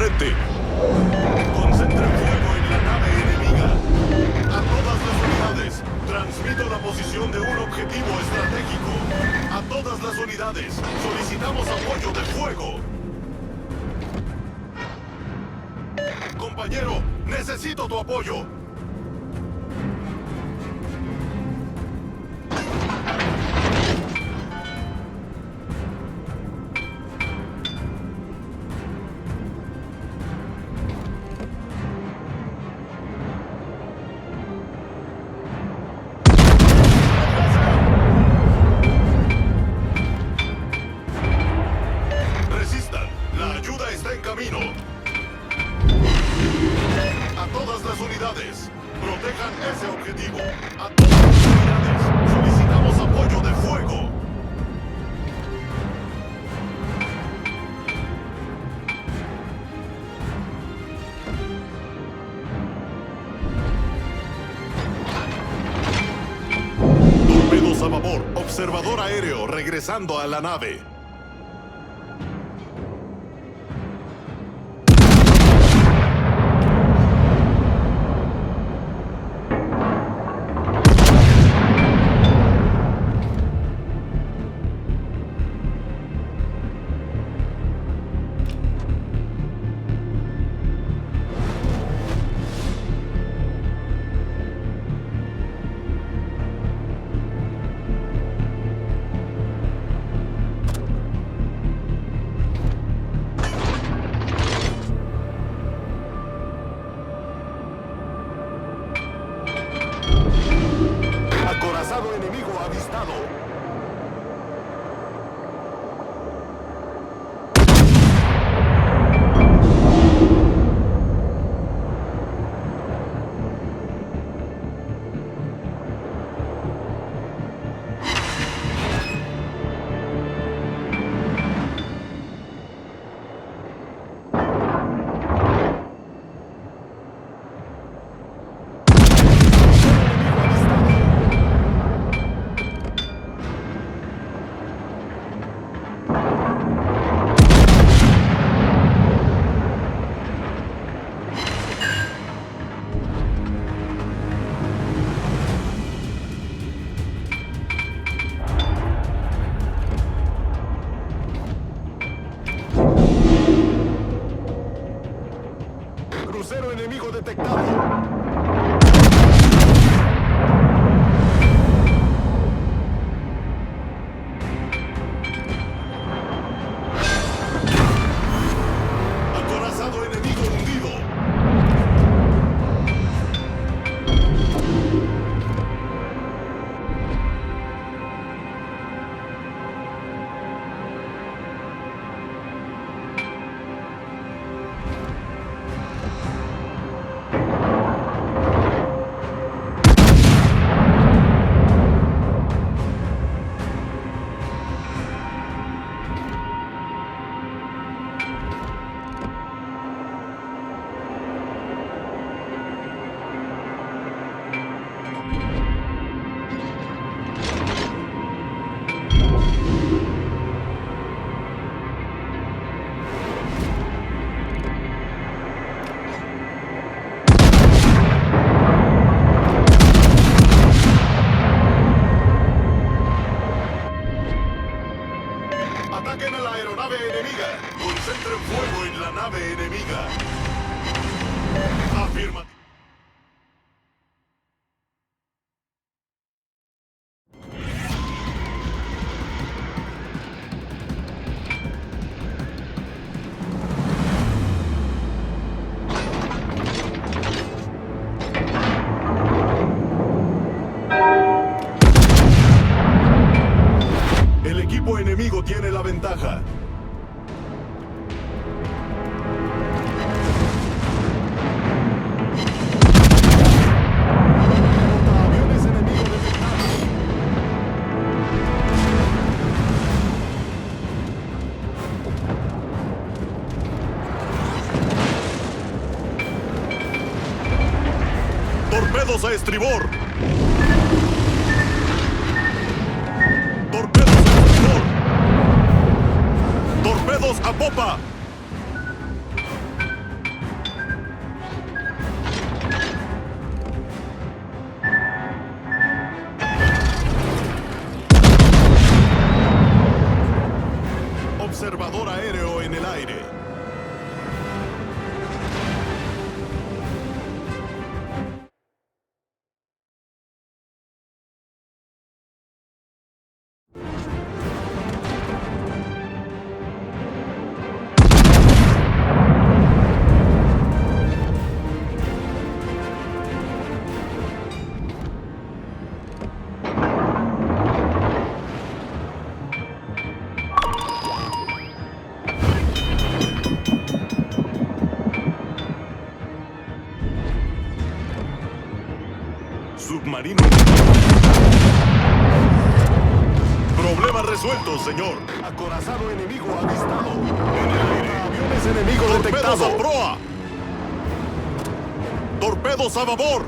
frente. Concentren fuego en la nave enemiga. A todas las unidades, transmito la posición de un objetivo estratégico. A todas las unidades, solicitamos apoyo de fuego. Compañero, necesito tu apoyo. Resistan, la ayuda está en camino. A todas las unidades, protejan ese objetivo. A todas las unidades, solicitamos apoyo de fuego. Torpedos a babor, observador aéreo regresando a la nave. Acorazado enemigo avistado. Crucero enemigo detectado. Acorazado enemigo hundido. Ataquen a la aeronave enemiga. Concentren fuego en la nave enemiga. Afirma. El equipo enemigo tiene la ventaja. Aviones enemigos detectados. Torpedos a estribor. Torpedos a estribor. Torpedos a popa. Submarino. Problema resuelto, señor. Acorazado enemigo avistado. Aviones enemigo ¡Torpedos detectado. a proa! ¡Torpedos a babor!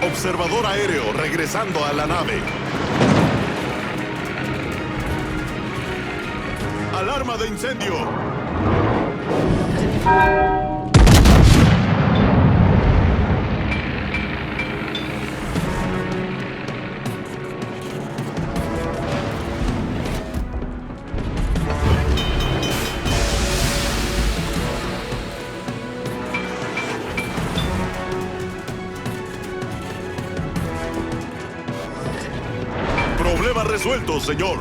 Observador aéreo regresando a la nave. Alarma de incendio. Problema resuelto, señor.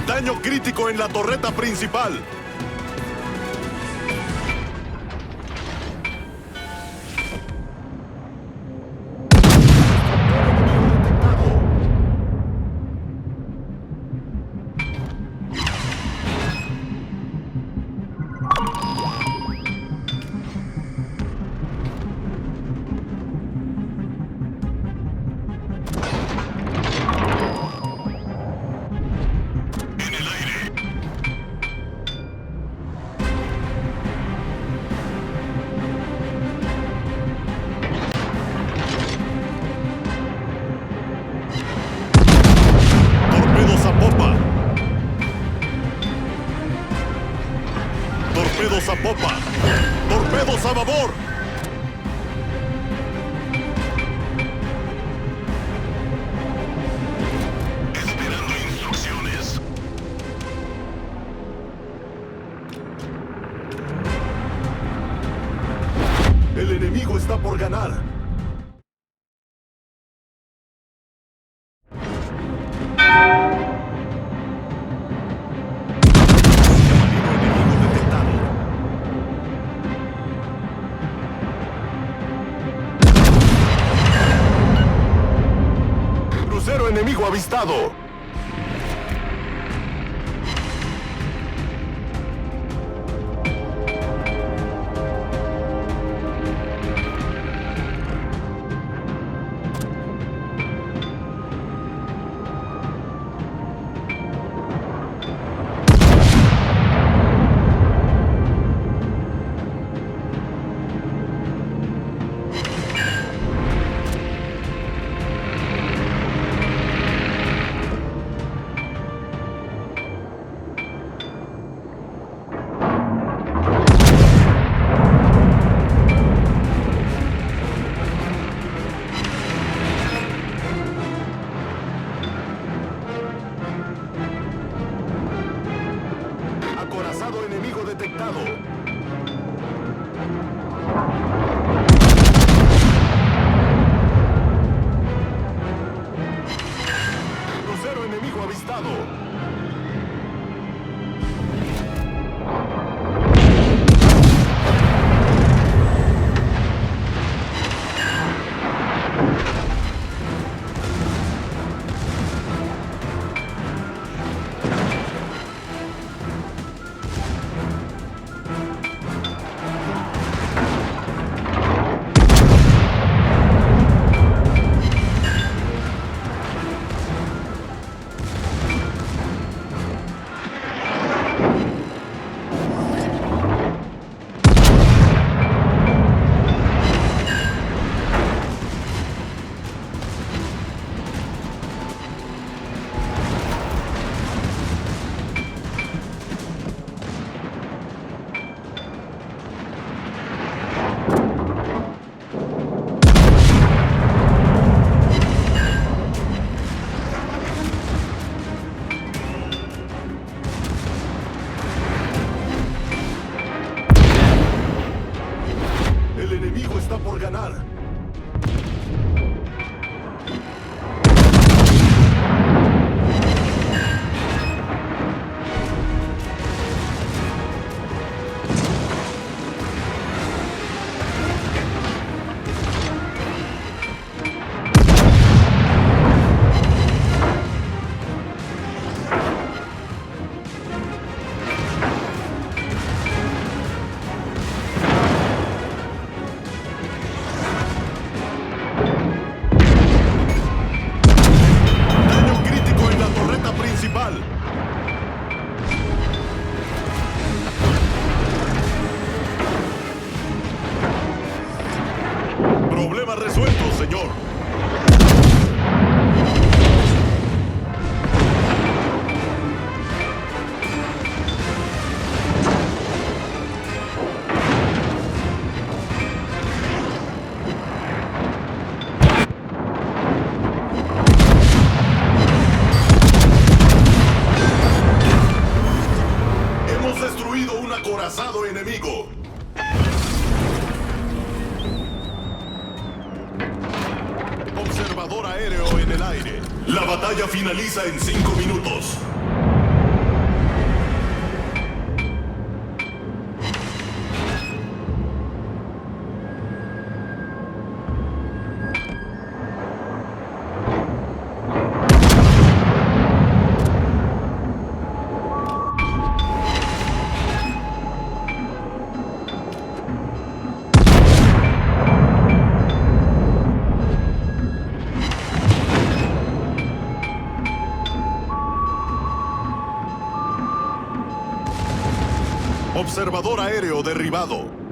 Daño crítico en la torreta principal. Torpedos a popa. Torpedos a popa. Torpedos a babor. Esperando instrucciones. El enemigo está por ganar. Crucero enemigo avistado. Acorazado enemigo detectado. Crucero enemigo avistado. El enemigo está por ganar. Daño crítico en la torreta principal. Problema resuelto, señor. Hemos destruido un acorazado enemigo. Observador aéreo en el aire. La batalla finaliza en 5 minutos. Observador aéreo derribado.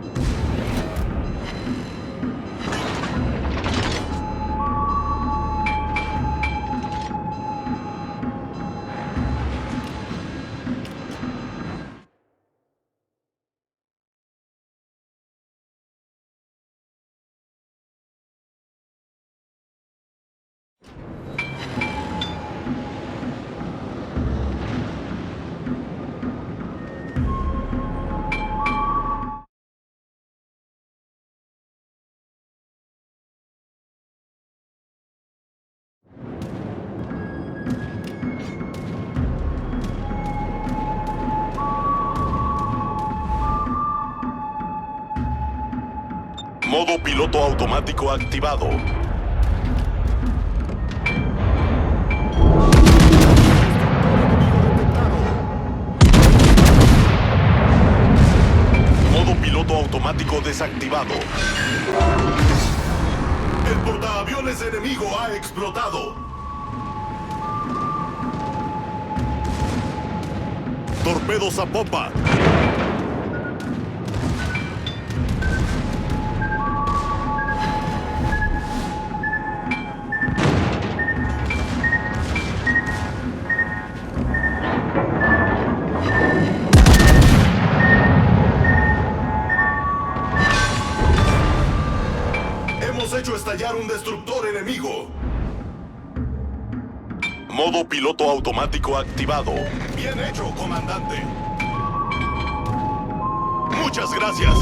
Modo piloto automático activado. Modo piloto automático desactivado. El portaaviones enemigo ha explotado. Torpedos a popa. Hemos hecho estallar un destructor enemigo. Modo piloto automático activado. Bien hecho, comandante. Muchas gracias.